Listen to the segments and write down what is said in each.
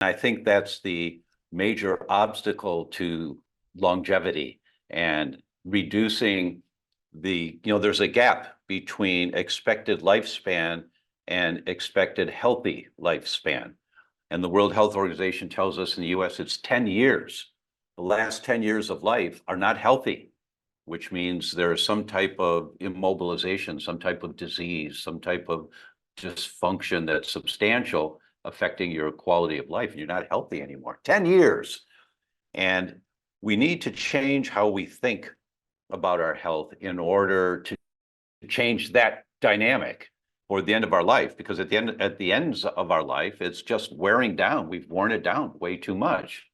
I think that's the major obstacle to longevity and reducing there's a gap between expected lifespan and expected healthy lifespan. And the World Health Organization tells us in the US it's 10 years. The last 10 years of life are not healthy, which means there's some type of immobilization, some type of disease, some type of dysfunction that's substantial affecting your quality of life, and you're not healthy anymore. 10 years. And we need to change how we think about our health in order to change that dynamic for the end of our life, because at the ends of our life, it's just wearing down. We've worn it down way too much.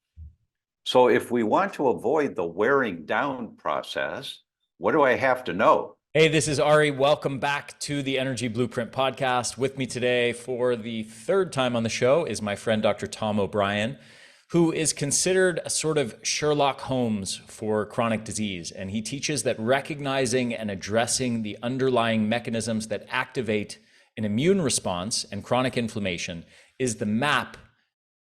So if we want to avoid the wearing down process, what do I have to know? Hey, this is Ari. Welcome back to the Energy Blueprint podcast. With me today for the third time on the show is my friend, Dr. Tom Obryan, who is considered a sort of Sherlock Holmes for chronic disease. And he teaches that recognizing and addressing the underlying mechanisms that activate an immune response and chronic inflammation is the map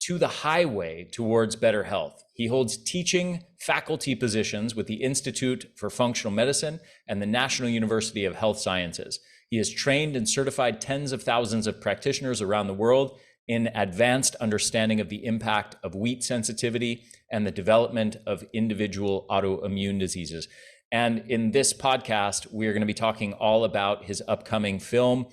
to the highway towards better health. He holds teaching faculty positions with the Institute for Functional Medicine and the National University of Health Sciences. He has trained and certified tens of thousands of practitioners around the world in advanced understanding of the impact of wheat sensitivity and the development of individual autoimmune diseases. And in this podcast, we're going to be talking all about his upcoming film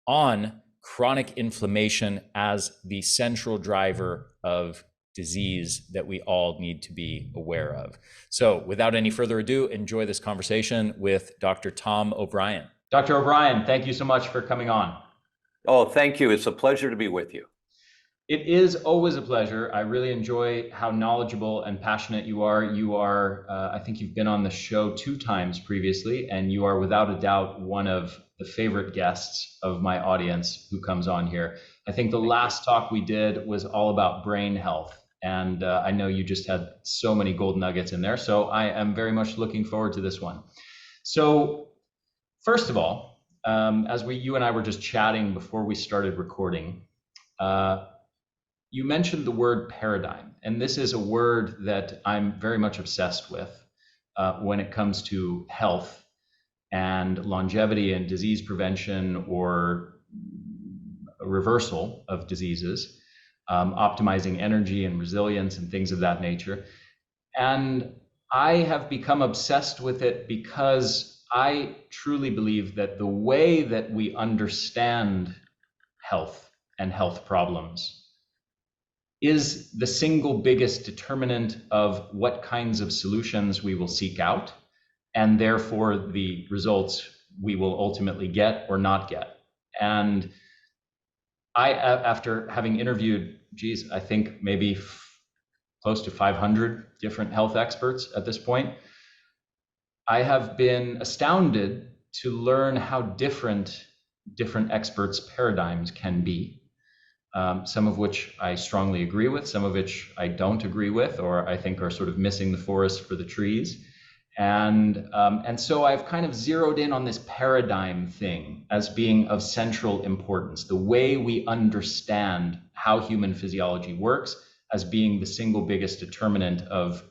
on chronic inflammation as the central driver of disease that we all need to be aware of. So without any further ado, enjoy this conversation with Dr. Tom Obryan. Dr. Obryan, thank you so much for coming on. Oh, thank you. It's a pleasure to be with you. It is always a pleasure. I really enjoy how knowledgeable and passionate you are. I think you've been on the show 2 times previously, and you are without a doubt one of the favorite guests of my audience who comes on here. I think the last talk we did was all about brain health, and I know you just had so many gold nuggets in there, so I am very much looking forward to this one. So first of all, as you and I were just chatting before we started recording, you mentioned the word paradigm, and this is a word that I'm very much obsessed with when it comes to health and longevity and disease prevention or reversal of diseases, optimizing energy and resilience and things of that nature. And I have become obsessed with it because I truly believe that the way that we understand health and health problems is the single biggest determinant of what kinds of solutions we will seek out, and therefore the results we will ultimately get or not get. And I, after having interviewed, I think maybe close to 500 different health experts at this point, I have been astounded to learn how different experts' paradigms can be. Some of which I strongly agree with, some of which I don't agree with, or I think are sort of missing the forest for the trees. And so I've kind of zeroed in on this paradigm thing as being of central importance, the way we understand how human physiology works as being the single biggest determinant of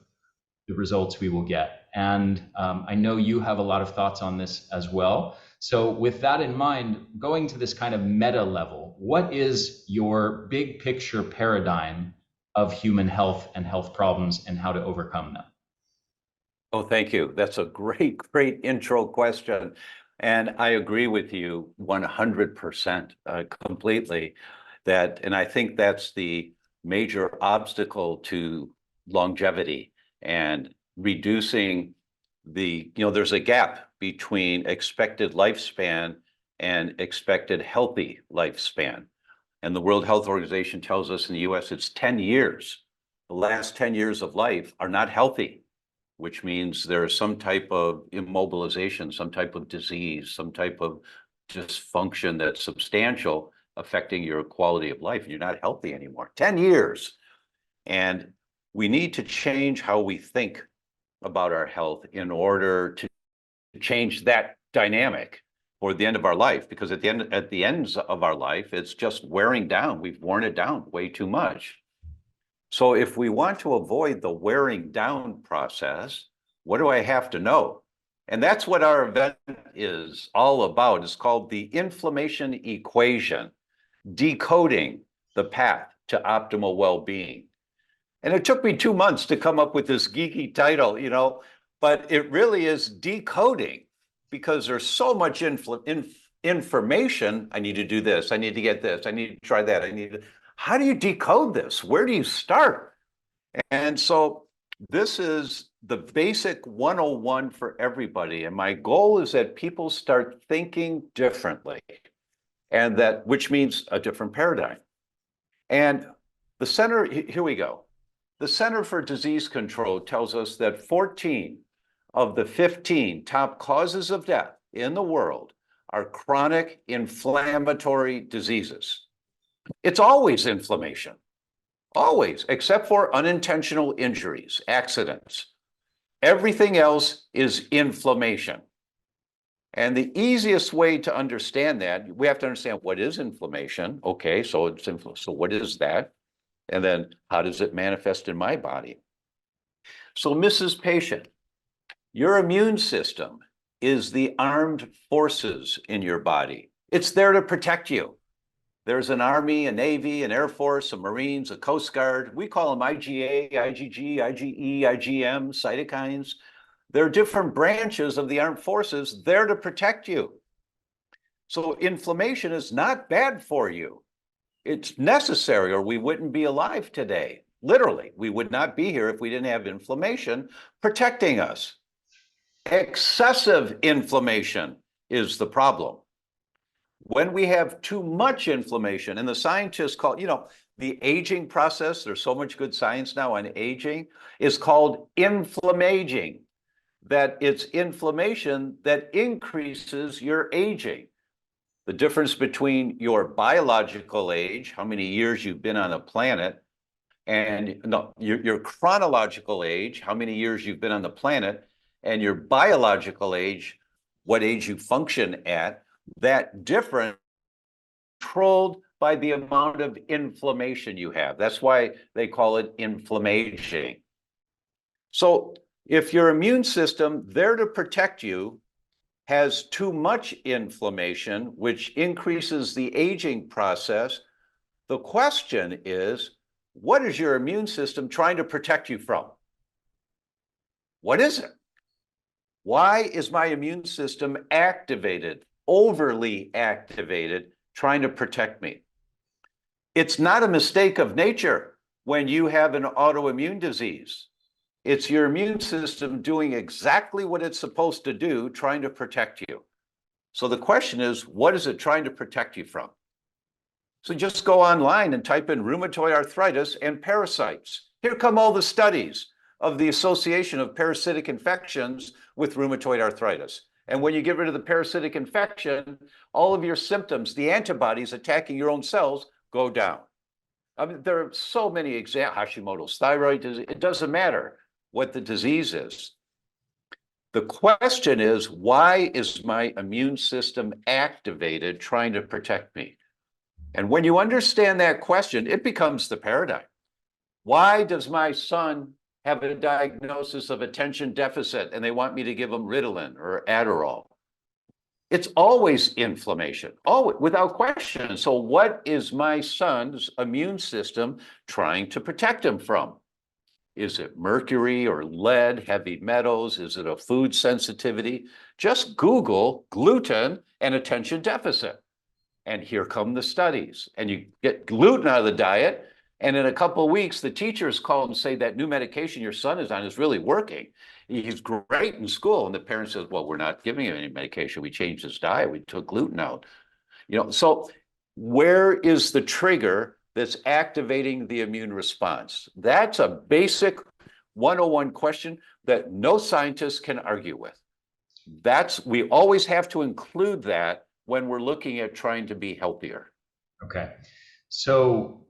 the results we will get. And I know you have a lot of thoughts on this as well. So with that in mind, going to this kind of meta level, what is your big picture paradigm of human health and health problems and how to overcome them? Oh, thank you. That's a great intro question. And I agree with you 100% completely and I think that's the major obstacle to longevity and reducing there's a gap between expected lifespan and expected healthy lifespan. And the World Health Organization tells us in the US it's 10 years. The last 10 years of life are not healthy, which means there's some type of immobilization, some type of disease, some type of dysfunction that's substantial affecting your quality of life, and you're not healthy anymore. 10 years. And we need to change how we think about our health in order to change that dynamic for the end of our life, because at the ends of our life, it's just wearing down. We've worn it down way too much. So if we want to avoid the wearing down process, what do I have to know? And that's what our event is all about. It's called the inflammation equation, decoding the path to optimal well-being. And it took me 2 months to come up with this geeky title, but it really is decoding because there's so much information. I need to do this. I need to get this. I need to try that. How do you decode this? Where do you start? And so this is the basic 101 for everybody. And my goal is that people start thinking differently, and which means a different paradigm. And the center, here we go. The Center for Disease Control tells us that 14 of the 15 top causes of death in the world are chronic inflammatory diseases. It's always inflammation, always, except for unintentional injuries, accidents. Everything else is inflammation. And the easiest way to understand that, we have to understand what is inflammation. Okay, so what is that? And then how does it manifest in my body? So Mrs. Patient, your immune system is the armed forces in your body. It's there to protect you. There's an Army, a Navy, an Air Force, a Marines, a Coast Guard. We call them IgA, IgG, IgE, IgM, cytokines. There are different branches of the armed forces there to protect you. So inflammation is not bad for you. It's necessary, or we wouldn't be alive today. Literally, we would not be here if we didn't have inflammation protecting us. Excessive inflammation is the problem. When we have too much inflammation, and the scientists call, the aging process, there's so much good science now on aging, is called inflammaging, that it's inflammation that increases your aging. The difference between your biological age, how many years you've been on the planet, and your chronological age, how many years you've been on the planet, and your biological age, what age you function at, that difference controlled by the amount of inflammation you have. That's why they call it inflammaging. So if your immune system, there to protect you, has too much inflammation, which increases the aging process, the question is, what is your immune system trying to protect you from? What is it? Why is my immune system activated, overly activated, trying to protect me? It's not a mistake of nature when you have an autoimmune disease. It's your immune system doing exactly what it's supposed to do, trying to protect you. So the question is, what is it trying to protect you from? So just go online and type in rheumatoid arthritis and parasites. Here come all the studies of the association of parasitic infections with rheumatoid arthritis. And when you get rid of the parasitic infection, all of your symptoms, the antibodies attacking your own cells, go down. I mean, there are so many examples, Hashimoto's thyroid disease, it doesn't matter what the disease is. The question is, why is my immune system activated trying to protect me? And when you understand that question, it becomes the paradigm. Why does my son have a diagnosis of attention deficit and they want me to give him Ritalin or Adderall? It's always inflammation, always, without question. So what is my son's immune system trying to protect him from? Is it mercury or lead, heavy metals? Is it a food sensitivity? Just Google gluten and attention deficit. And here come the studies. And you get gluten out of the diet, and in a couple of weeks, the teachers call and say that new medication your son is on is really working. He's great in school. And the parent says, well, we're not giving him any medication. We changed his diet. We took gluten out. So where is the trigger that's activating the immune response? That's a basic 101 question that no scientist can argue with. We always have to include that when we're looking at trying to be healthier. Okay. So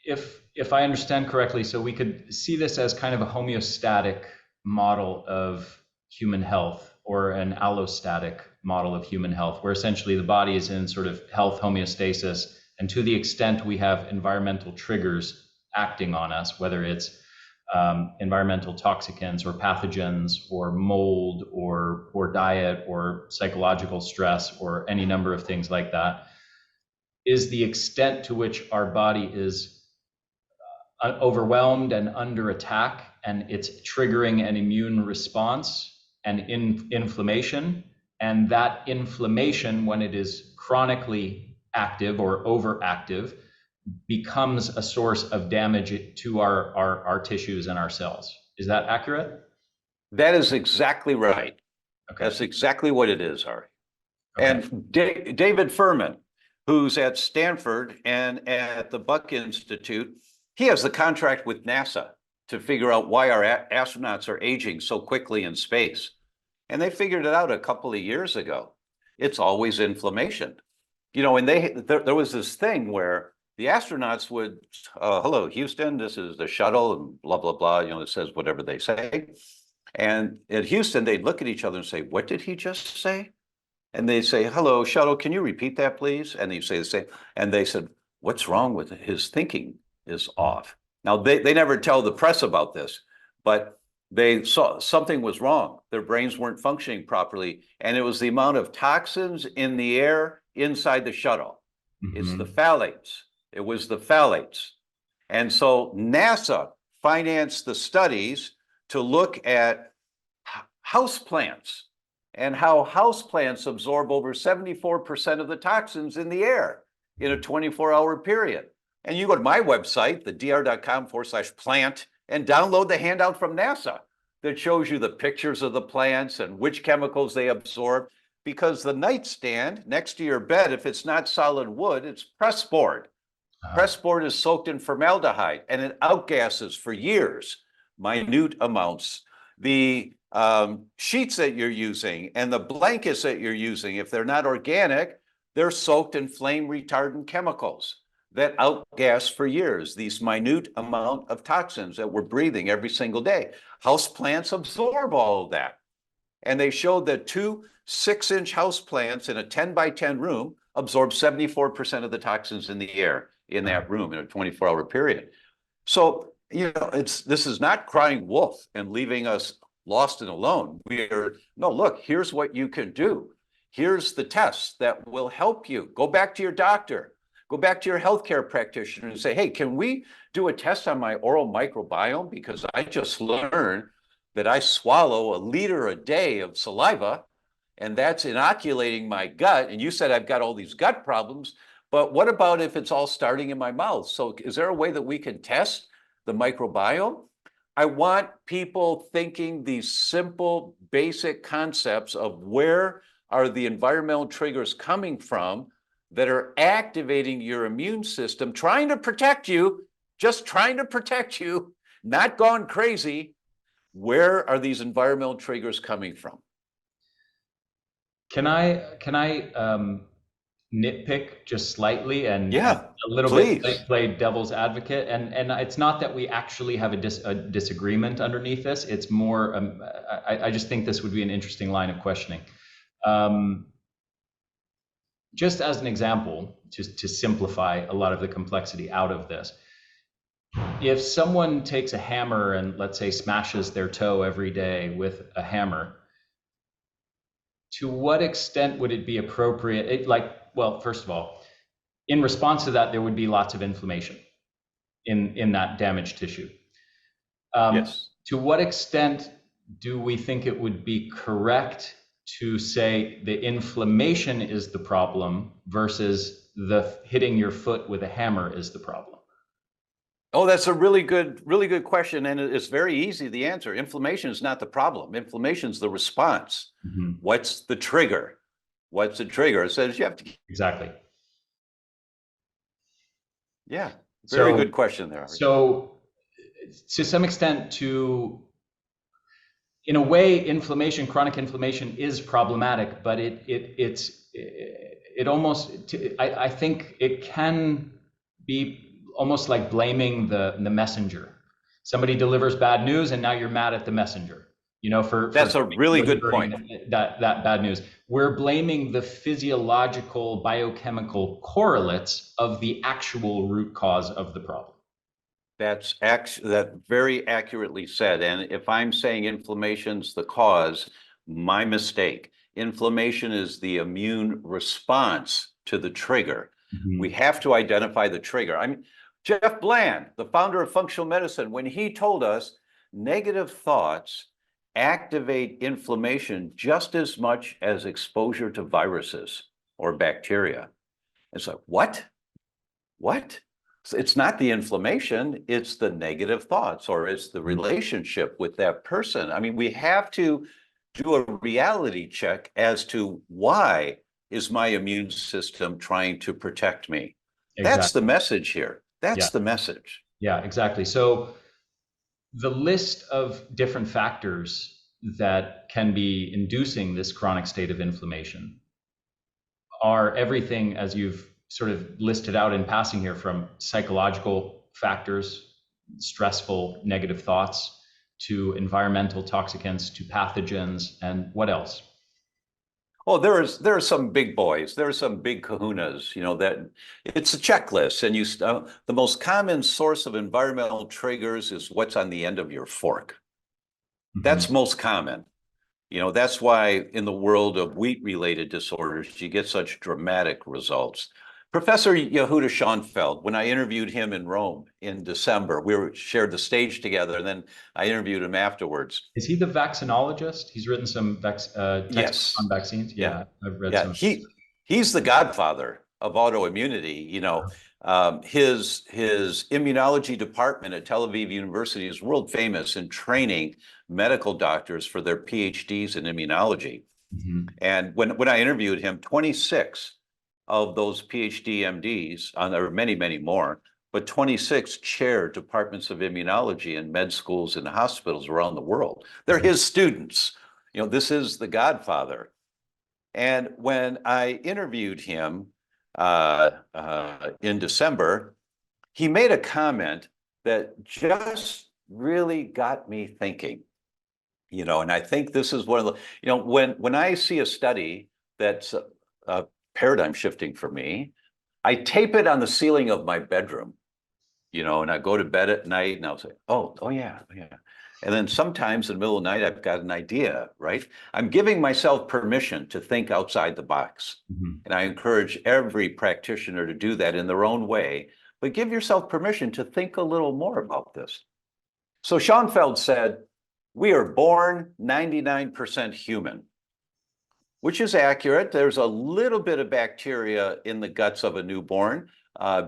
if I understand correctly, so we could see this as kind of a homeostatic model of human health, or an allostatic model of human health, where essentially the body is in sort of health homeostasis, and to the extent we have environmental triggers acting on us, whether it's environmental toxicants or pathogens or mold or diet or psychological stress or any number of things like that, is the extent to which our body is overwhelmed and under attack, and it's triggering an immune response and inflammation. And that inflammation, when it is chronically active or overactive, becomes a source of damage to our tissues and our cells. Is that accurate? That is exactly right. Okay. That's exactly what it is, Ari. Okay. And David Furman, who's at Stanford and at the Buck Institute, he has the contract with NASA to figure out why our astronauts are aging so quickly in space. And they figured it out a couple of years ago. It's always inflammation. You know, and there was this thing where the astronauts would, hello, Houston, this is the shuttle, and blah, blah, blah, you know, it says whatever they say. And at Houston, they'd look at each other and say, what did he just say? And they'd say, hello, shuttle, can you repeat that, please? And he'd say the same. And they said, what's wrong with it? His thinking is off. Now, they never tell the press about this, but they saw something was wrong. Their brains weren't functioning properly. And it was the amount of toxins in the air inside the shuttle. Mm-hmm. It's the phthalates. It was the phthalates. And so NASA financed the studies to look at houseplants and how houseplants absorb over 74% of the toxins in the air in a 24-hour period. And you go to my website, thedr.com/plant, and download the handout from NASA that shows you the pictures of the plants and which chemicals they absorb. Because the nightstand next to your bed, if it's not solid wood, it's pressboard. Pressboard is soaked in formaldehyde and it outgasses for years, minute amounts. The sheets that you're using and the blankets that you're using, if they're not organic, they're soaked in flame retardant chemicals that outgas for years, these minute amount of toxins that we're breathing every single day. Houseplants absorb all of that. And they showed that 2 6-inch houseplants in a 10 by 10 room absorb 74% of the toxins in the air in that room in a 24-hour period. So, you know, this is not crying wolf and leaving us lost and alone. No, look, here's what you can do. Here's the tests that will help you. Go back to your doctor. Go back to your healthcare practitioner and say, hey, can we do a test on my oral microbiome? Because I just learned that I swallow a liter a day of saliva, and that's inoculating my gut. And you said I've got all these gut problems, but what about if it's all starting in my mouth? So is there a way that we can test the microbiome? I want people thinking these simple, basic concepts of where are the environmental triggers coming from that are activating your immune system, trying to protect you, just trying to protect you, not gone crazy. Where are these environmental triggers coming from? Can I nitpick just slightly and a little please. bit play devil's advocate? And it's not that we actually have a disagreement underneath this. It's more, I just think this would be an interesting line of questioning. Just as an example, to simplify a lot of the complexity out of this, if someone takes a hammer and, let's say, smashes their toe every day with a hammer, to what extent would it be appropriate? Well, first of all, in response to that, there would be lots of inflammation in that damaged tissue. Yes. To what extent do we think it would be correct to say the inflammation is the problem versus the hitting your foot with a hammer is the problem? Oh, that's a really good question. And it's very easy, the answer. Inflammation is not the problem. Inflammation is the response. Mm-hmm. What's the trigger? What's the trigger? It says you have to. Exactly. Yeah, very good question there. So to some extent, in a way, inflammation, chronic inflammation is problematic, but it almost, I think it can be almost like blaming the messenger. Somebody delivers bad news and now you're mad at the messenger, you know, that's a really good point. That bad news. We're blaming the physiological, biochemical correlates of the actual root cause of the problem. That very accurately said. And if I'm saying inflammation's the cause, my mistake. Inflammation is the immune response to the trigger. We have to identify the trigger. I mean, Jeff Bland, the founder of functional medicine, when he told us negative thoughts activate inflammation just as much as exposure to viruses or bacteria. It's like, what? What? It's not the inflammation, it's the negative thoughts, or it's the relationship with that person. I mean, we have to do a reality check as to why is my immune system trying to protect me. That's the Exactly. message here. That's Yeah. the message. Yeah, exactly. So the list of different factors that can be inducing this chronic state of inflammation are everything, as you've sort of listed out in passing here, from psychological factors, stressful negative thoughts, to environmental toxicants, to pathogens, and what else? Oh, there are some big boys. There are some big kahunas, that it's a checklist. And the most common source of environmental triggers is what's on the end of your fork. That's most common. That's why in the world of wheat-related disorders, you get such dramatic results. Professor Yehuda Schonfeld, when I interviewed him in Rome in December, shared the stage together, and then I interviewed him afterwards. Is he the vaccinologist? He's written some textbooks Yes. on vaccines. Yeah, I've read Yeah. some. He's the godfather of autoimmunity. His immunology department at Tel Aviv University is world famous in training medical doctors for their PhDs in immunology. And when I interviewed him, 26 of those PhD MDs, there are many, many more, but 26 chair departments of immunology in med schools and hospitals around the world. They're his students. This is the godfather. And when I interviewed him in December, he made a comment that just really got me thinking. And I think this is one of the, when I see a study that's paradigm shifting for me, I tape it on the ceiling of my bedroom, and I go to bed at night and I'll say, oh yeah, yeah. And then sometimes in the middle of the night, I've got an idea, right? I'm giving myself permission to think outside the box. And I encourage every practitioner to do that in their own way, but give yourself permission to think a little more about this. So Schoenfeld said, we are born 99% human, which is accurate. There's a little bit of bacteria in the guts of a newborn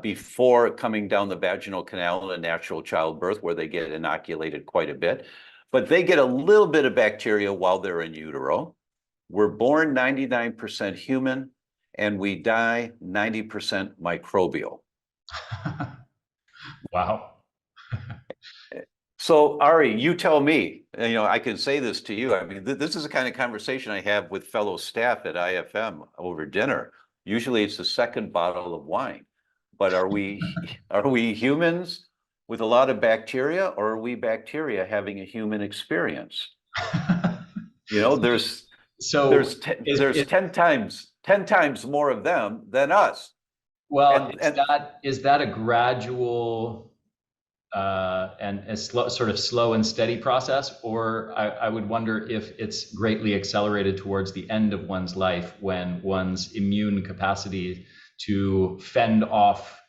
before coming down the vaginal canal in a natural childbirth, where they get inoculated quite a bit. But they get a little bit of bacteria while they're in utero. We're born 99% human, and we die 90% microbial. Wow. So Ari, you tell me, I can say this to you. I mean, this is the kind of conversation I have with fellow staff at IFM over dinner. Usually it's the second bottle of wine, but are we humans with a lot of bacteria, or are we bacteria having a human experience? There's So there's there's 10 times more of them than us. well, And is that a gradual and a sort of slow and steady process, or I would wonder if it's greatly accelerated towards the end of one's life, when one's immune capacity to fend off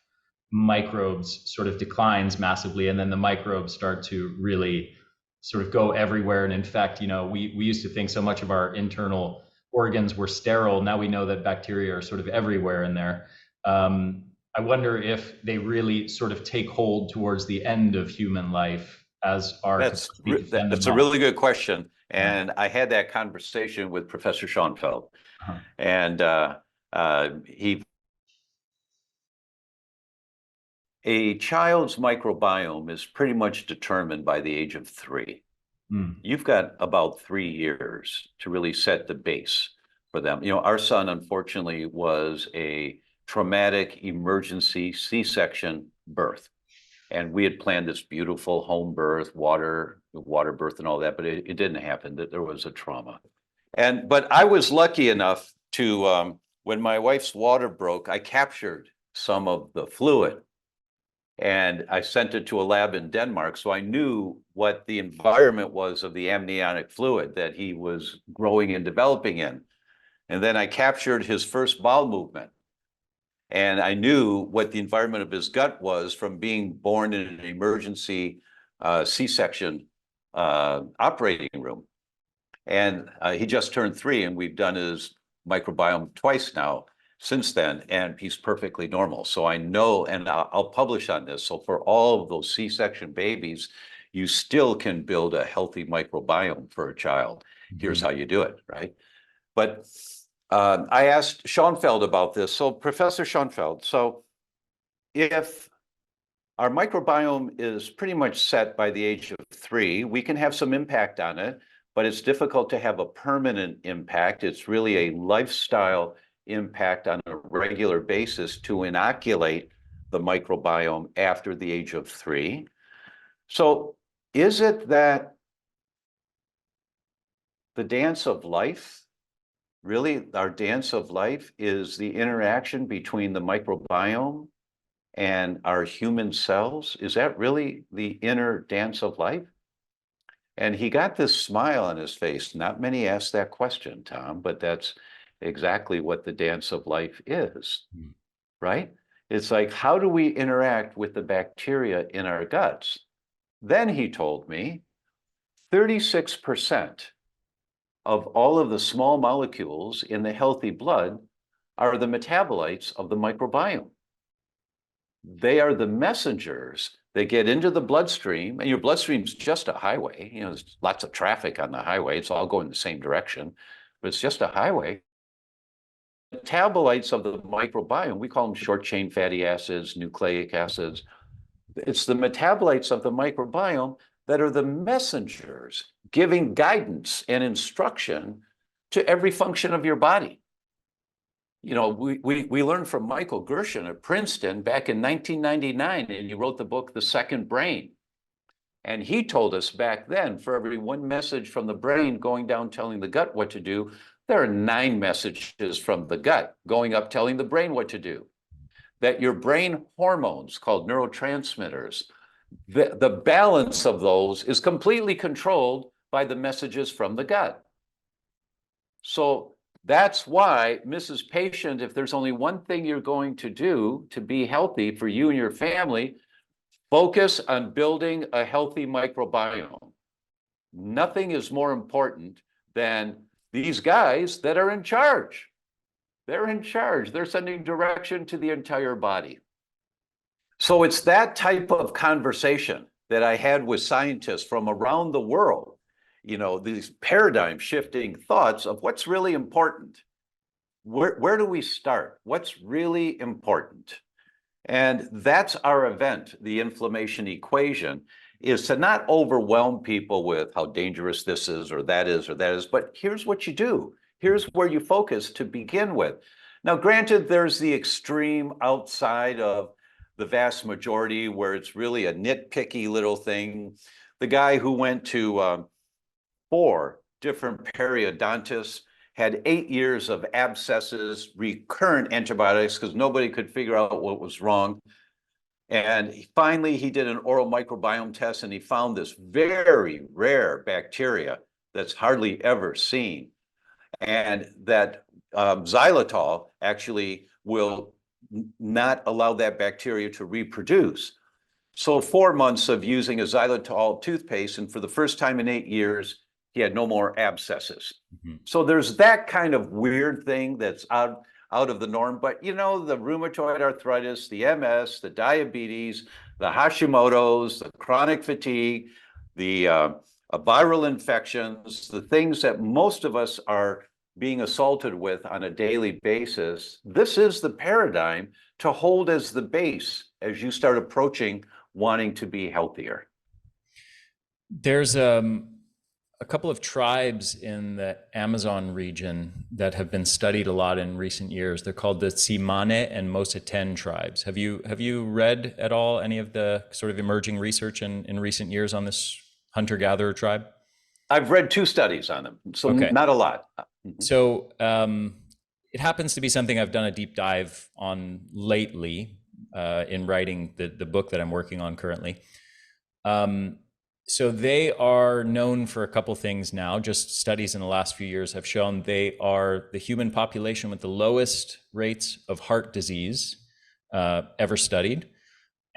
microbes sort of declines massively, and then the microbes start to really sort of go everywhere and infect. We used to think so much of our internal organs were sterile. Now we know that bacteria are sort of everywhere in there. I wonder if they really sort of take hold towards the end of human life as our capacity to fend that's them a off. really good question. Yeah. And I had that conversation with Professor Schoenfeld. Uh-huh. And a child's microbiome is pretty much determined by the age of 3. You've got about 3 years to really set the base for them. Our son, unfortunately, was a traumatic emergency C-section birth. And we had planned this beautiful home birth, water birth and all that, but it didn't happen. There was a trauma. But I was lucky enough to, when my wife's water broke, I captured some of the fluid. And I sent it to a lab in Denmark. So I knew what the environment was of the amniotic fluid that he was growing and developing in. And then I captured his first bowel movement. And I knew what the environment of his gut was from being born in an emergency C-section operating room. And he just turned 3, and we've done his microbiome twice now since then, and he's perfectly normal. So I know, and I'll publish on this. So for all of those C-section babies, you still can build a healthy microbiome for a child. Here's how you do it, right? But I asked Schoenfeld about this. So Professor Schoenfeld, so if our microbiome is pretty much set by the age of 3, we can have some impact on it, but it's difficult to have a permanent impact. It's really a lifestyle impact on a regular basis to inoculate the microbiome after the age of 3. So is it that the dance of life, really our dance of life, is the interaction between the microbiome and our human cells? Is that really the inner dance of life? And he got this smile on his face. Not many ask that question, Tom, but that's exactly what the dance of life is, right? It's like, how do we interact with the bacteria in our guts? Then he told me 36% of all of the small molecules in the healthy blood are the metabolites of the microbiome. They are the messengers that get into the bloodstream, and your bloodstream's just a highway. You know, there's lots of traffic on the highway. It's all going the same direction, but it's just a highway. Metabolites of the microbiome, we call them short chain fatty acids, nucleic acids. It's the metabolites of the microbiome that are the messengers giving guidance and instruction to every function of your body. You know, we learned from Michael Gershon at Princeton back in 1999, and he wrote the book, The Second Brain. And he told us back then, for every one message from the brain going down telling the gut what to do, there are 9 messages from the gut going up telling the brain what to do. That your brain hormones, called neurotransmitters, the balance of those is completely controlled by the messages from the gut. So that's why, Mrs. Patient, if there's only one thing you're going to do to be healthy for you and your family, focus on building a healthy microbiome. Nothing is more important than these guys that are in charge. They're in charge. They're sending direction to the entire body. So it's that type of conversation that I had with scientists from around the world, you know, these paradigm shifting thoughts of what's really important. Where do we start? What's really important? And that's our event, the inflammation equation, is to not overwhelm people with how dangerous this is or that is, but here's what you do. Here's where you focus to begin with. Now, granted, there's the extreme outside of the vast majority where it's really a nitpicky little thing. The guy who went to 4 different periodontists, had 8 years of abscesses, recurrent antibiotics, because nobody could figure out what was wrong. And finally, he did an oral microbiome test, and he found this very rare bacteria that's hardly ever seen. And that xylitol actually will not allow that bacteria to reproduce. So 4 months of using a xylitol toothpaste, and for the first time in 8 years, he had no more abscesses. So there's that kind of weird thing that's out of the norm. But you know, the rheumatoid arthritis, the MS, the diabetes, the Hashimoto's, the chronic fatigue, the viral infections, the things that most of us are being assaulted with on a daily basis, this is the paradigm to hold as the base as you start approaching wanting to be healthier. There's a couple of tribes in the Amazon region that have been studied a lot in recent years. They're called the Tsimane and Moseten tribes. Have you read at all any of the sort of emerging research in recent years on this hunter-gatherer tribe? I've read 2 studies on them, so okay. Not a lot. So it happens to be something I've done a deep dive on lately. in writing the book that I'm working on currently. So they are known for a couple things now. Just studies in the last few years have shown they are the human population with the lowest rates of heart disease ever studied,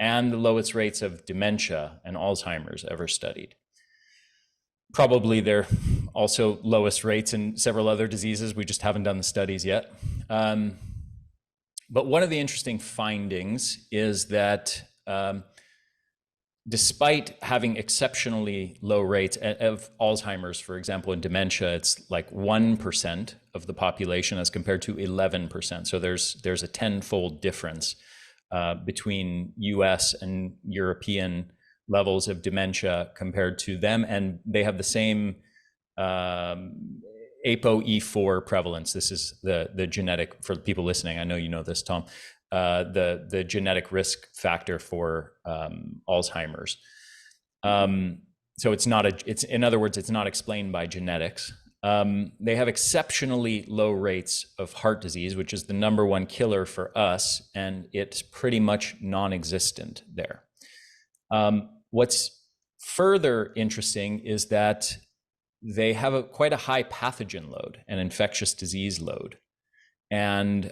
and the lowest rates of dementia and Alzheimer's ever studied. Probably they're also lowest rates in several other diseases. We just haven't done the studies yet. But one of the interesting findings is that despite having exceptionally low rates of Alzheimer's, for example, in dementia, it's like 1% of the population as compared to 11%. So there's a tenfold difference between US and European levels of dementia compared to them. And they have the same ApoE4 prevalence. This is the genetic, for people listening, I know you know this, Tom, the genetic risk factor for Alzheimer's. So in other words, it's not explained by genetics. They have exceptionally low rates of heart disease, which is the number one killer for us, and it's pretty much non-existent there. What's further interesting is that they have quite a high pathogen load, an infectious disease load. And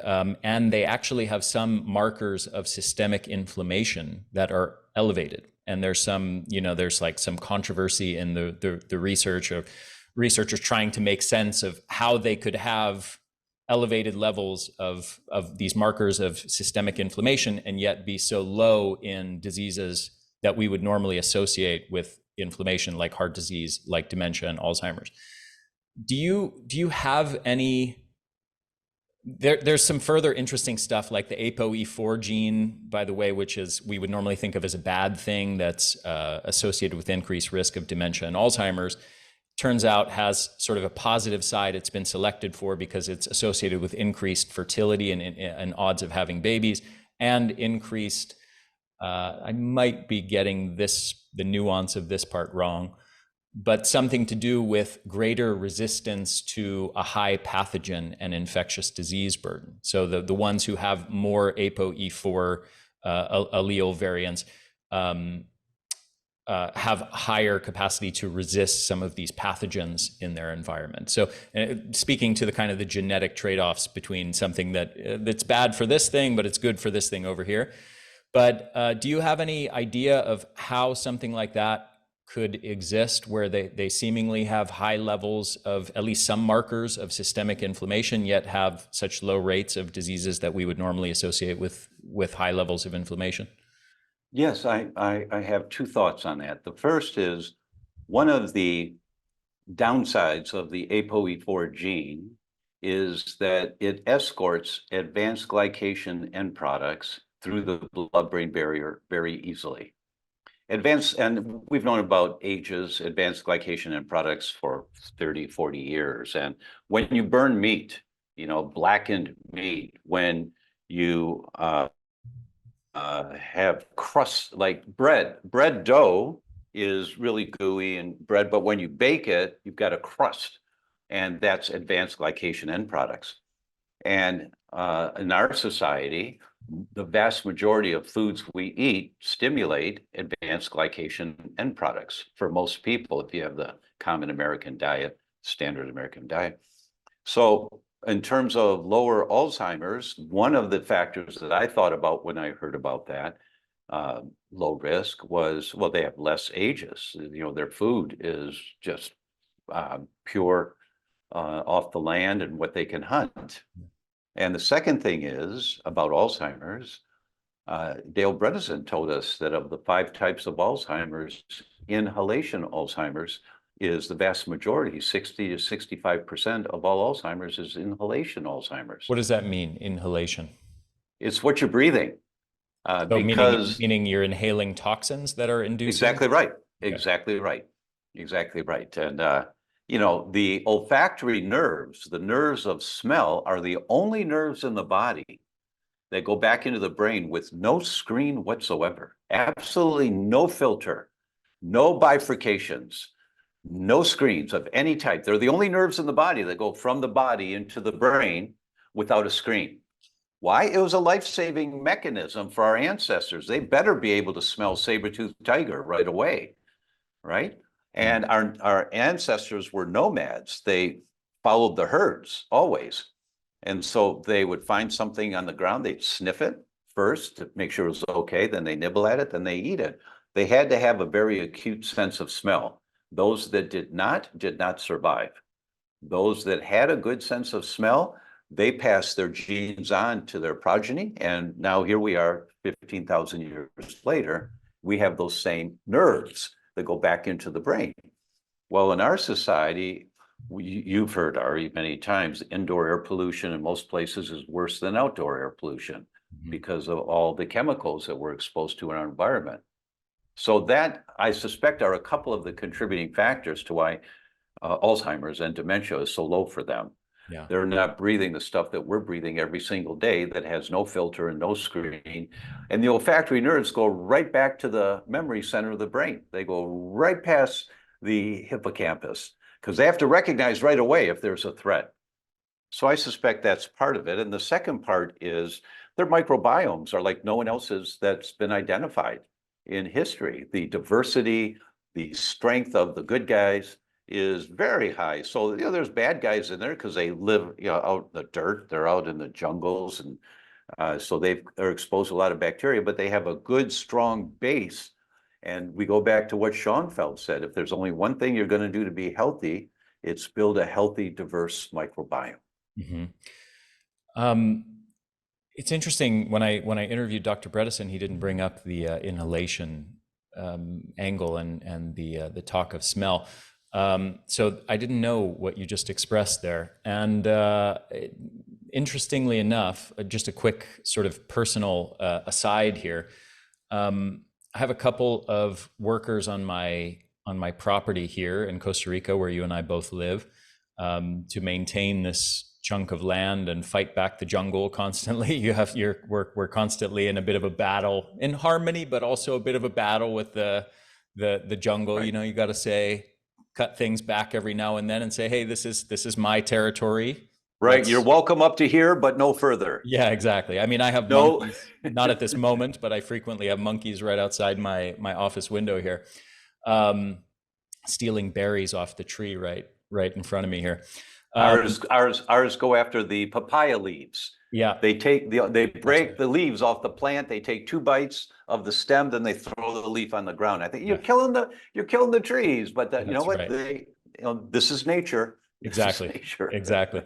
they actually have some markers of systemic inflammation that are elevated. And there's there's like some controversy in the research of researchers trying to make sense of how they could have elevated levels of these markers of systemic inflammation and yet be so low in diseases that we would normally associate with inflammation, like heart disease, like dementia and Alzheimer's. Do you have any? There's some further interesting stuff like the ApoE4 gene, by the way, which is we would normally think of as a bad thing that's associated with increased risk of dementia and Alzheimer's. Turns out has sort of a positive side. It's been selected for because it's associated with increased fertility and odds of having babies and increased, I might be getting the nuance of this part wrong, but something to do with greater resistance to a high pathogen and infectious disease burden. So the ones who have more ApoE4 allele variants have higher capacity to resist some of these pathogens in their environment. So speaking to the kind of the genetic trade-offs between something that's bad for this thing, but it's good for this thing over here. But do you have any idea of how something like that could exist, where they seemingly have high levels of at least some markers of systemic inflammation, yet have such low rates of diseases that we would normally associate with high levels of inflammation? Yes, I have two thoughts on that. The first is one of the downsides of the ApoE4 gene is that it escorts advanced glycation end products through the blood-brain barrier very easily. And we've known about AGE's, advanced glycation end products, for 30, 40 years. And when you burn meat, blackened meat, when you have crust like bread dough is really gooey and bread, but when you bake it, you've got a crust, and that's advanced glycation end products. And in our society, the vast majority of foods we eat stimulate advanced glycation end products for most people, if you have the common American diet, standard American diet. So in terms of lower Alzheimer's, one of the factors that I thought about when I heard about that low risk was, well, they have less AGEs. Their food is just pure off the land and what they can hunt. And the second thing is about Alzheimer's, Dale Bredesen told us that of the 5 types of Alzheimer's, inhalation Alzheimer's is the vast majority. 60 to 65% of all Alzheimer's is inhalation Alzheimer's. What does that mean, inhalation? It's what you're breathing. So because meaning you're inhaling toxins that are inducing? Exactly right. Okay. Exactly right. Exactly right. And the olfactory nerves, the nerves of smell, are the only nerves in the body that go back into the brain with no screen whatsoever. Absolutely no filter, no bifurcations, no screens of any type. They're the only nerves in the body that go from the body into the brain without a screen. Why? It was a life-saving mechanism for our ancestors. They better be able to smell saber-toothed tiger right away, right? And our ancestors were nomads. They followed the herds always. And so they would find something on the ground, they'd sniff it first to make sure it was okay, then they nibble at it, then they eat it. They had to have a very acute sense of smell. Those that did not survive. Those that had a good sense of smell, they passed their genes on to their progeny. And now here we are 15,000 years later, we have those same nerves that go back into the brain. Well, in our society, you've heard, Ari, many times, indoor air pollution in most places is worse than outdoor air pollution because of all the chemicals that we're exposed to in our environment. So that, I suspect, are a couple of the contributing factors to why Alzheimer's and dementia is so low for them. Yeah. They're not breathing the stuff that we're breathing every single day that has no filter and no screen. And the olfactory nerves go right back to the memory center of the brain. They go right past the hippocampus because they have to recognize right away if there's a threat. So I suspect that's part of it. And the second part is their microbiomes are like no one else's that's been identified in history. The diversity, the strength of the good guys is very high. So, there's bad guys in there because they live, out in the dirt. They're out in the jungles. And so they're exposed to a lot of bacteria, but they have a good, strong base. And we go back to what Schoenfeld said, if there's only one thing you're going to do to be healthy, it's build a healthy, diverse microbiome. It's interesting, when I interviewed Dr. Bredesen, he didn't bring up the inhalation angle and the talk of smell. So I didn't know what you just expressed there. And interestingly enough, just a quick sort of personal aside here. I have a couple of workers on my property here in Costa Rica, where you and I both live, to maintain this chunk of land and fight back the jungle constantly. We're constantly in a bit of a battle, in harmony, but also a bit of a battle with the jungle. Right. You got to say, cut things back every now and then and say, hey, this is my territory. Right. You're welcome up to here, but no further. Yeah, exactly. I mean, I have monkeys, not at this moment, but I frequently have monkeys right outside my office window here, stealing berries off the tree right in front of me here. Ours go after the papaya leaves. Yeah. They break the leaves off the plant. They take 2 bites of the stem, then they throw the leaf on the ground. I think you're killing the trees, but you know what? Right. This is nature. Exactly. This is nature. Exactly.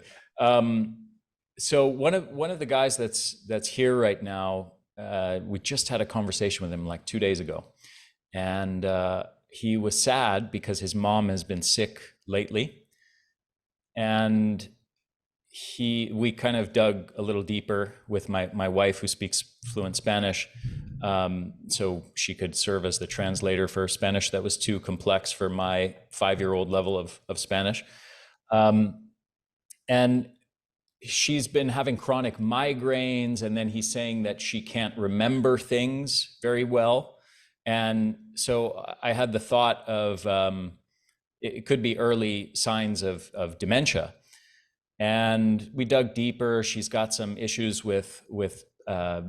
So one of the guys that's here right now, we just had a conversation with him like 2 days ago, and he was sad because his mom has been sick lately, and we kind of dug a little deeper with my wife, who speaks fluent Spanish, so she could serve as the translator for Spanish that was too complex for my 5-year-old level of Spanish. And she's been having chronic migraines, and then he's saying that she can't remember things very well. And so I had the thought of it could be early signs of dementia. And we dug deeper. She's got some issues with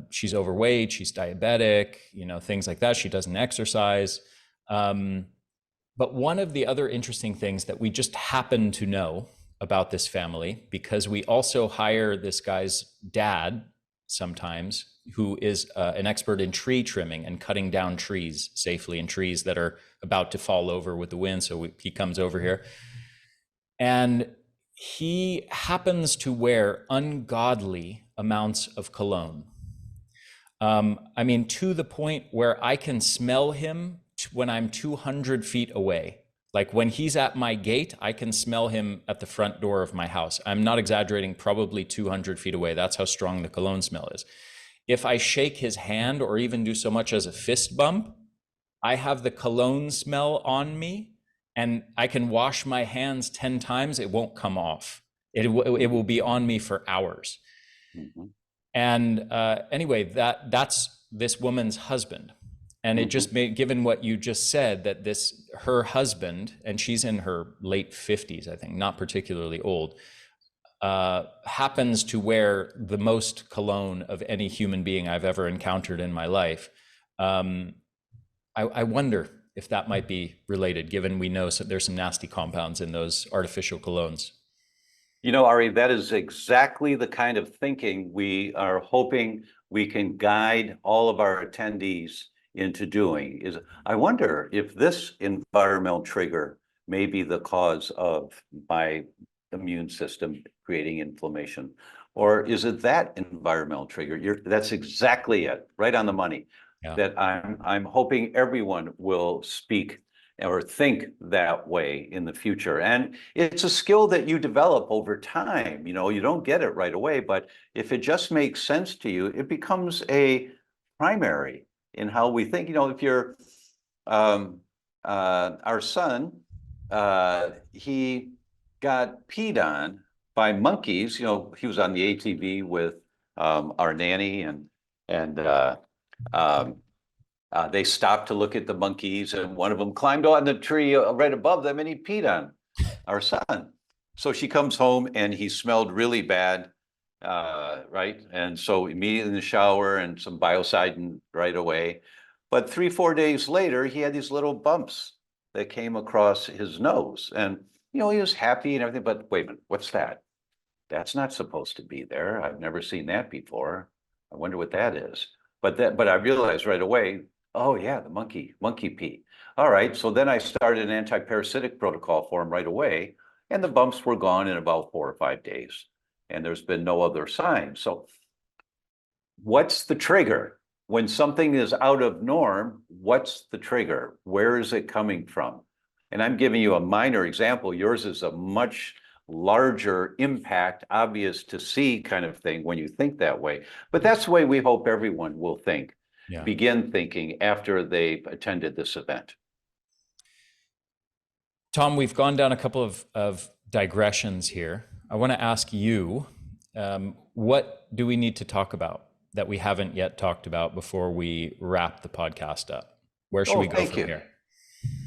she's overweight, she's diabetic, things like that. She doesn't exercise. But one of the other interesting things that we just happen to know about this family, because we also hire this guy's dad sometimes, who is an expert in tree trimming and cutting down trees safely, and trees that are about to fall over with the wind. So he comes over here, and he happens to wear ungodly amounts of cologne. I mean, to the point where I can smell him when I'm 200 feet away. Like when he's at my gate, I can smell him at the front door of my house. I'm not exaggerating, probably 200 feet away. That's how strong the cologne smell is. If I shake his hand or even do so much as a fist bump, I have the cologne smell on me, and I can wash my hands 10 times. It won't come off. It will be on me for hours. Mm-hmm. And anyway, that's this woman's husband. And it just made, given what you just said, that her husband, and she's in her late 50s, I think, not particularly old, happens to wear the most cologne of any human being I've ever encountered in my life. I wonder if that might be related, given we know there's some nasty compounds in those artificial colognes. You know, Ari, that is exactly the kind of thinking we are hoping we can guide all of our attendees into doing. Is I wonder if this environmental trigger may be the cause of my immune system creating inflammation, or is it that environmental trigger? That's exactly it, right on the money. Yeah. That I'm hoping everyone will speak or think that way in the future. And it's a skill that you develop over time. You know, you don't get it right away, but if it just makes sense to you, it becomes a primary in how we think. You know, if you're our son, he got peed on by monkeys. You know, he was on the ATV with our nanny, and they stopped to look at the monkeys, and one of them climbed on the tree right above them, and he peed on our son. So she comes home, and he smelled really bad, right? And so immediately in the shower and some biocidin right away. But 3, 4 days later, he had these little bumps that came across his nose, and you know he was happy and everything. But wait a minute, what's that? That's not supposed to be there. I've never seen that before. I wonder what that is. But I realized right away, oh yeah, the monkey pee. All right, so then I started an anti-parasitic protocol for him right away, and the bumps were gone in about 4 or 5 days, and there's been no other signs. So what's the trigger? When something is out of norm, what's the trigger? Where is it coming from? And I'm giving you a minor example. Yours is a much larger impact, obvious to see kind of thing when you think that way. But that's the way we hope everyone will think, Yeah. begin thinking after they've attended this event. Tom, we've gone down a couple of digressions here. I want to ask you, what do we need to talk about that we haven't yet talked about before we wrap the podcast up? Where should we go from here?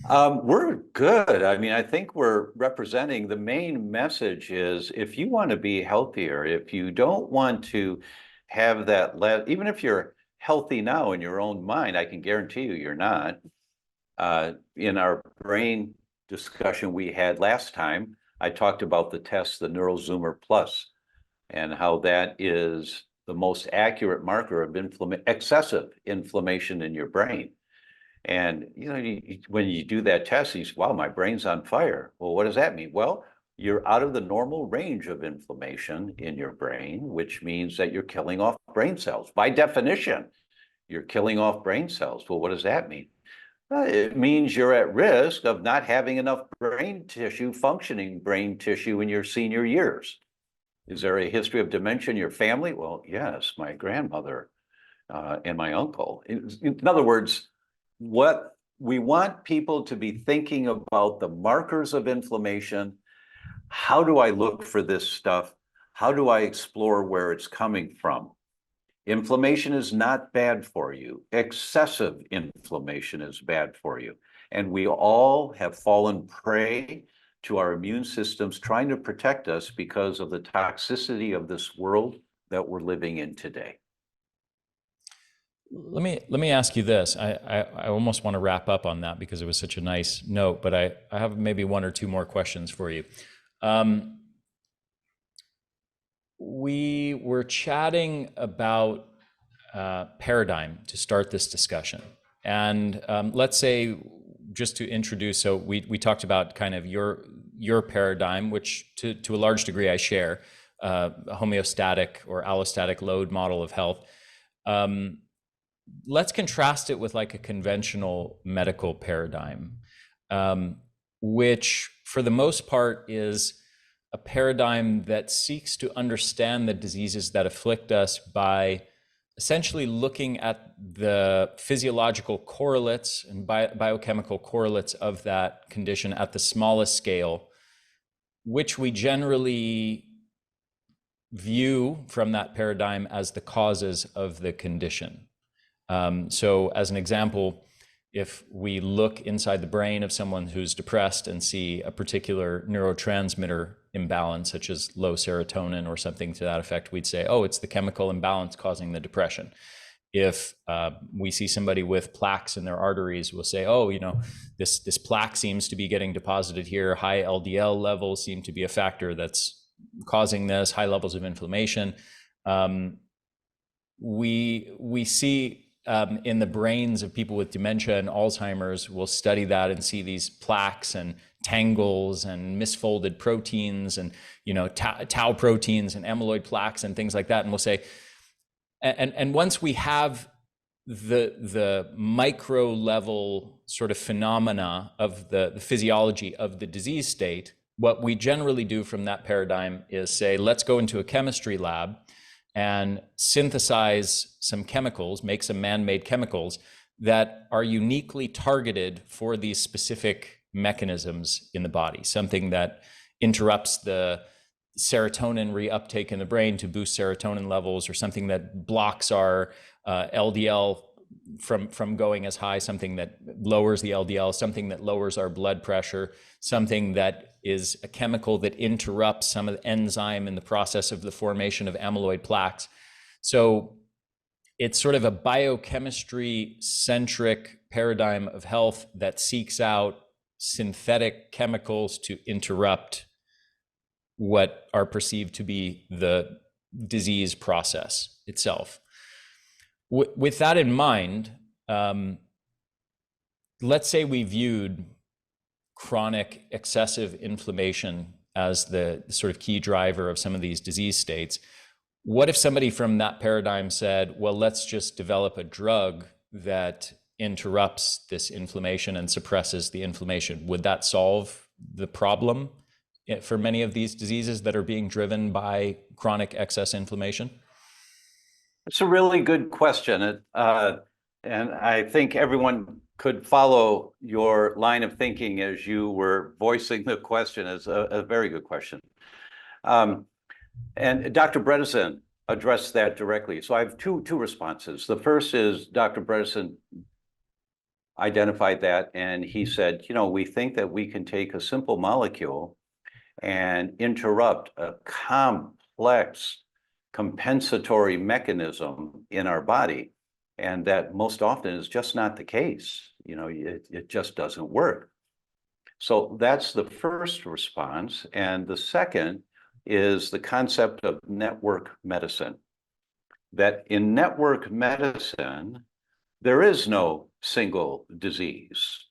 We're good. I mean, I think we're representing the main message is if you want to be healthier, if you don't want to have that, even if you're healthy now in your own mind, I can guarantee you you're not. In our brain discussion we had last time, I talked about the test, the NeuroZoomer Plus, and how that is the most accurate marker of excessive inflammation in your brain. And you know, when you do that test, you say, wow, my brain's on fire. Well, what does that mean? Well, you're out of the normal range of inflammation in your brain, which means that you're killing off brain cells. By definition, you're killing off brain cells. Well, what does that mean? It means you're at risk of not having enough brain tissue, functioning brain tissue in your senior years. Is there a history of dementia in your family? Well, yes, my grandmother and my uncle. In other words, what we want people to be thinking about the markers of inflammation. How do I look for this stuff? How do I explore where it's coming from? Inflammation is not bad for you. Excessive inflammation is bad for you. And we all have fallen prey to our immune systems trying to protect us because of the toxicity of this world that we're living in today. Let me ask you this. I almost want to wrap up on that because it was such a nice note, but I have maybe one or two more questions for you. We were chatting about paradigm to start this discussion. And let's say, just to introduce, so we talked about kind of your paradigm, which to a large degree I share, a homeostatic or allostatic load model of health. Let's contrast it with like a conventional medical paradigm, which for the most part is a paradigm that seeks to understand the diseases that afflict us by essentially looking at the physiological correlates and biochemical correlates of that condition at the smallest scale, which we generally view from that paradigm as the causes of the condition. So as an example, if we look inside the brain of someone who's depressed and see a particular neurotransmitter imbalance, such as low serotonin or something to that effect, we'd say, oh, it's the chemical imbalance causing the depression. If we see somebody with plaques in their arteries, we'll say, oh, this plaque seems to be getting deposited here. High LDL levels seem to be a factor that's causing this, high levels of inflammation. We see in the brains of people with dementia and Alzheimer's, we'll study that and see these plaques and tangles and misfolded proteins and tau proteins and amyloid plaques and things like that. And we'll say, and once we have the micro level sort of phenomena of the physiology of the disease state, what we generally do from that paradigm is say, let's go into a chemistry lab and synthesize some chemicals, make some man-made chemicals that are uniquely targeted for these specific mechanisms in the body, something that interrupts the serotonin reuptake in the brain to boost serotonin levels, or something that blocks our LDL from going as high, something that lowers the LDL, something that lowers our blood pressure, something that is a chemical that interrupts some of the enzyme in the process of the formation of amyloid plaques. So it's sort of a biochemistry-centric paradigm of health that seeks out synthetic chemicals to interrupt what are perceived to be the disease process itself. With that in mind, let's say we viewed chronic excessive inflammation as the sort of key driver of some of these disease states. What if somebody from that paradigm said, well, let's just develop a drug that interrupts this inflammation and suppresses the inflammation? Would that solve the problem for many of these diseases that are being driven by chronic excess inflammation? It's a really good question. And I think everyone could follow your line of thinking as you were voicing the question as a very good question. And Dr. Bredesen addressed that directly. So I have two responses. The first is Dr. Bredesen identified that, and he said, we think that we can take a simple molecule and interrupt a complex compensatory mechanism in our body. And that most often is just not the case. It just doesn't work. So that's the first response. And the second is the concept of network medicine. That in network medicine, there is no single disease.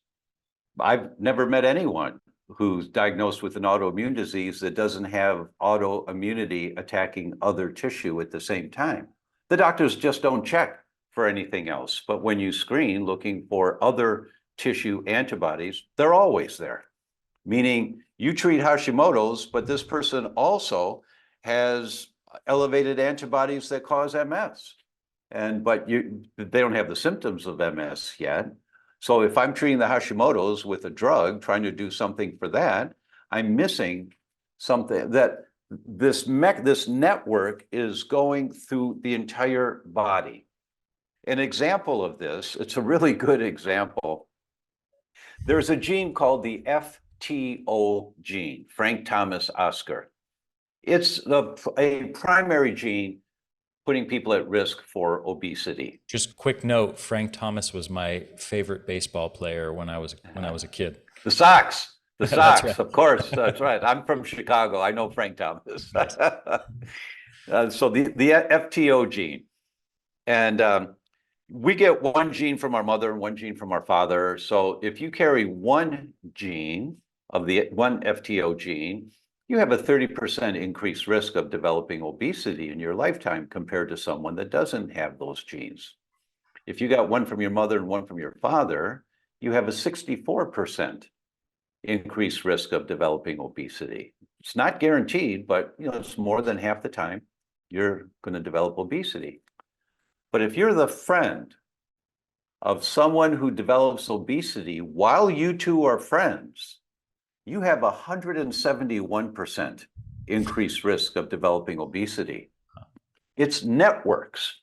I've never met anyone who's diagnosed with an autoimmune disease that doesn't have autoimmunity attacking other tissue at the same time. The doctors just don't check for anything else. But when you screen looking for other tissue antibodies, they're always there. Meaning you treat Hashimoto's, but this person also has elevated antibodies that cause MS. But they don't have the symptoms of MS yet. So if I'm treating the Hashimoto's with a drug, trying to do something for that, I'm missing something. That this network is going through the entire body. An example of this, it's a really good example. There's a gene called the FTO gene, Frank Thomas Oscar. It's a primary gene putting people at risk for obesity. Just quick note, Frank Thomas was my favorite baseball player when I was a kid. The Sox, That's right. of course, that's right. I'm from Chicago. I know Frank Thomas. Nice. So the FTO gene, and we get one gene from our mother and one gene from our father. So if you carry one gene of the one FTO gene, you have a 30% increased risk of developing obesity in your lifetime compared to someone that doesn't have those genes. If you got one from your mother and one from your father, you have a 64% increased risk of developing obesity. It's not guaranteed, but it's more than half the time you're going to develop obesity. But if you're the friend of someone who develops obesity while you two are friends, you have 171% increased risk of developing obesity. It's networks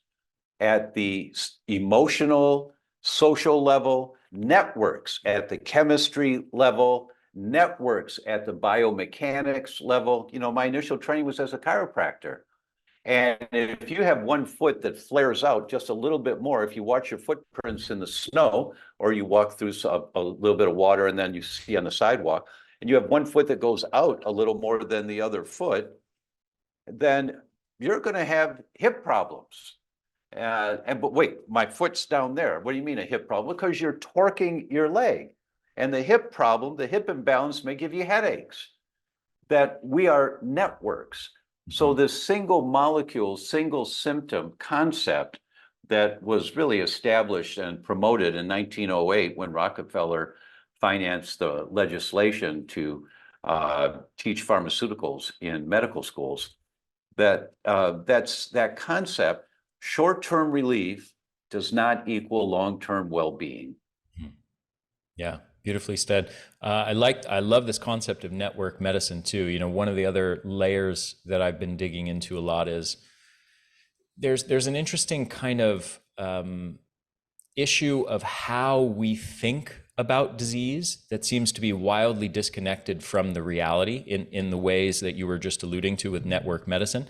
at the emotional, social level, networks at the chemistry level, networks at the biomechanics level. You know, my initial training was as a chiropractor. And if you have one foot that flares out just a little bit more, if you watch your footprints in the snow, or you walk through a little bit of water and then you see on the sidewalk, and you have one foot that goes out a little more than the other foot, then you're going to have hip problems. But wait, my foot's down there. What do you mean a hip problem? Because you're torquing your leg. And the hip problem, the hip imbalance may give you headaches. That we are networks. So this single molecule, single symptom concept that was really established and promoted in 1908 when Rockefeller financed the legislation to teach pharmaceuticals in medical schools, that's that concept. Short-term relief does not equal long-term well-being. Yeah, beautifully said. I love this concept of network medicine too. You know, one of the other layers that I've been digging into a lot is there's an interesting kind of issue of how we think about disease that seems to be wildly disconnected from the reality in the ways that you were just alluding to with network medicine.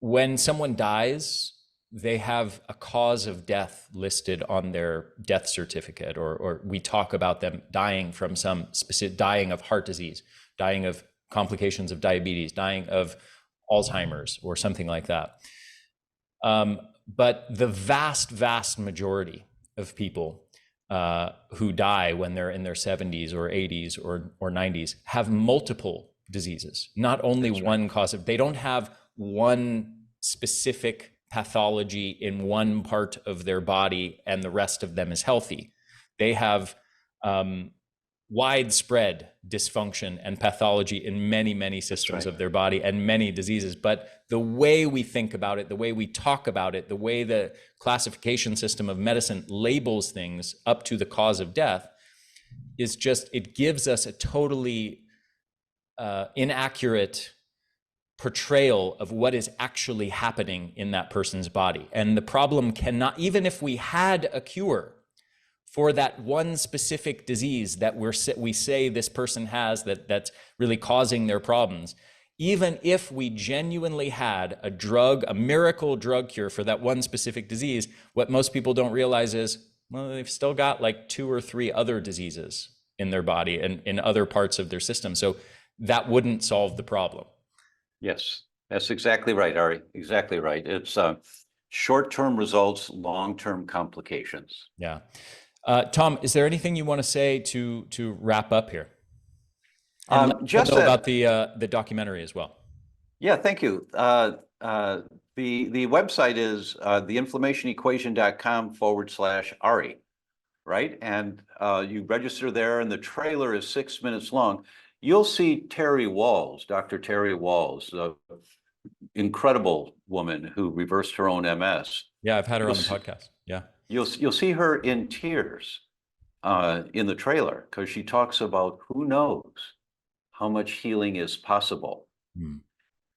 When someone dies, they have a cause of death listed on their death certificate, or we talk about them dying from some specific, dying of heart disease, dying of complications of diabetes, dying of Alzheimer's, or something like that. But the vast majority of people who die when they're in their 70s or 80s or 90s have multiple diseases, not only one cause of, they don't have one specific pathology in one part of their body and the rest of them is healthy. They have widespread dysfunction and pathology in many systems of their body and many diseases. But the way we think about it, the way we talk about it, the way the classification system of medicine labels things up to the cause of death is just, it gives us a totally inaccurate portrayal of what is actually happening in that person's body. And the problem cannot, even if we had a cure for that one specific disease that we say this person has that's really causing their problems, even if we genuinely had a drug, a miracle drug cure for that one specific disease, what most people don't realize is, well, they've still got like 2 or 3 other diseases in their body and in other parts of their system. So that wouldn't solve the problem. Yes, that's exactly right, Ari. Exactly right. It's short-term results, long-term complications. Yeah. Tom, is there anything you want to say to wrap up here? And just know about the documentary as well. Yeah, thank you. The website is theinflammationequation.com/Ari, right? And you register there, and the trailer is 6 minutes long. You'll see Terry Walls, Dr. Terry Walls, the incredible woman who reversed her own MS. Yeah, I've had her on the podcast. Yeah. You'll see her in tears in the trailer, because she talks about who knows how much healing is possible.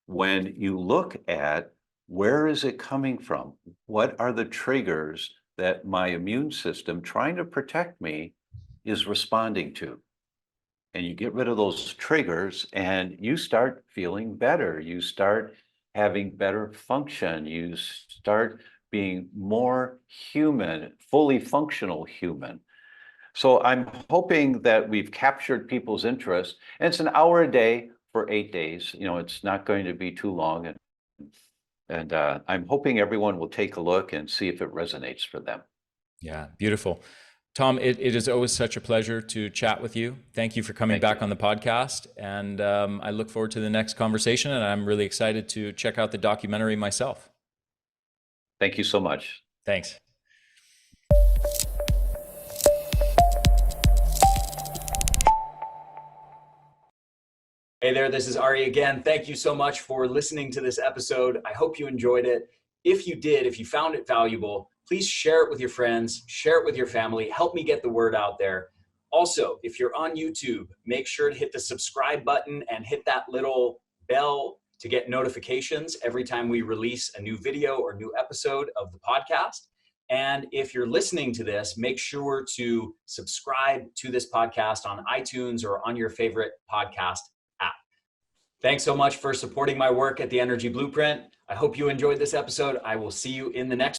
When you look at where is it coming from? What are the triggers that my immune system trying to protect me is responding to? And you get rid of those triggers and you start feeling better. You start having better function. You start being more human, fully functional human. So I'm hoping that we've captured people's interest. And it's an hour a day for 8 days. You know, it's not going to be too long. And I'm hoping everyone will take a look and see if it resonates for them. Yeah, beautiful. Tom, it is always such a pleasure to chat with you. Thank you for coming back on the podcast. And I look forward to the next conversation. And I'm really excited to check out the documentary myself. Thank you so much. Thanks. Hey there, this is Ari again. Thank you so much for listening to this episode. I hope you enjoyed it. If you did, if you found it valuable, please share it with your friends, share it with your family, help me get the word out there. Also, if you're on YouTube, make sure to hit the subscribe button and hit that little bell to get notifications every time we release a new video or new episode of the podcast. And if you're listening to this, make sure to subscribe to this podcast on iTunes or on your favorite podcast app. Thanks so much for supporting my work at the Energy Blueprint. I hope you enjoyed this episode. I will see you in the next